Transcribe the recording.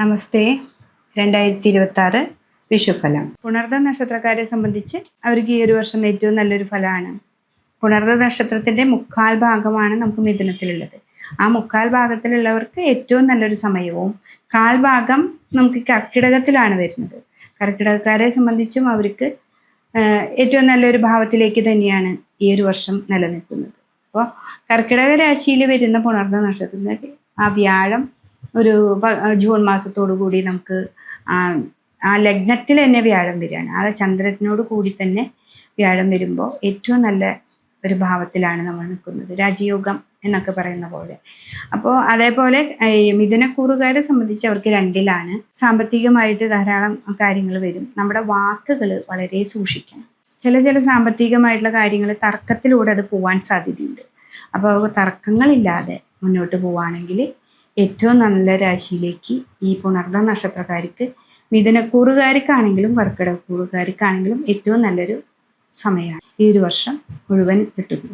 നമസ്തേ. 2026 വിഷുഫലം. പുണർദ നക്ഷത്രക്കാരെ സംബന്ധിച്ച് അവർക്ക് ഈ ഒരു വർഷം ഏറ്റവും നല്ലൊരു ഫലമാണ്. പുണർദ നക്ഷത്രത്തിൻ്റെ മുക്കാൽ ഭാഗമാണ് നമുക്ക് മിഥുനത്തിലുള്ളത്. ആ മുക്കാൽ ഭാഗത്തിലുള്ളവർക്ക് ഏറ്റവും നല്ലൊരു സമയവും കാൽഭാഗം നമുക്ക് കർക്കിടകത്തിലാണ് വരുന്നത്. കർക്കിടകക്കാരെ സംബന്ധിച്ചും അവർക്ക് ഏറ്റവും നല്ലൊരു ഭാവത്തിലേക്ക് തന്നെയാണ് ഈ ഒരു വർഷം നിലനിൽക്കുന്നത്. അപ്പോൾ കർക്കിടക രാശിയിൽ വരുന്ന പുണർദ നക്ഷത്രത്തിൻ്റെ ആ വ്യാഴം ഒരു ജൂൺ മാസത്തോടു കൂടി നമുക്ക് ആ ലഗ്നത്തിൽ തന്നെ വ്യാഴം വരികയാണ്. ആ ചന്ദ്രനോട് കൂടി തന്നെ വ്യാഴം വരുമ്പോൾ ഏറ്റവും നല്ല ഒരു ഭാവത്തിലാണ് നമ്മൾ നിൽക്കുന്നത്, രാജയോഗം എന്നൊക്കെ പറയുന്ന പോലെ. അപ്പോൾ അതേപോലെ മിഥുനക്കൂറുകാരെ സംബന്ധിച്ച് അവർക്ക് 2ലാണ്. സാമ്പത്തികമായിട്ട് ധാരാളം കാര്യങ്ങൾ വരും. നമ്മുടെ വാക്കുകൾ വളരെ സൂക്ഷിക്കണം. ചില സാമ്പത്തികമായിട്ടുള്ള കാര്യങ്ങൾ തർക്കത്തിലൂടെ അത് പോവാൻ സാധ്യതയുണ്ട്. അപ്പോൾ തർക്കങ്ങളില്ലാതെ മുന്നോട്ട് പോവുകയാണെങ്കിൽ ഏറ്റവും നല്ല രാശിയിലേക്ക് ഈ പുണർദ നക്ഷത്രക്കാർക്ക്, മിഥുനക്കൂറുകാർക്കാണെങ്കിലും കർക്കിടകക്കൂറുകാർക്കാണെങ്കിലും ഏറ്റവും നല്ലൊരു സമയമാണ് ഈ ഒരു വർഷം മുഴുവൻ കിട്ടുന്നത്.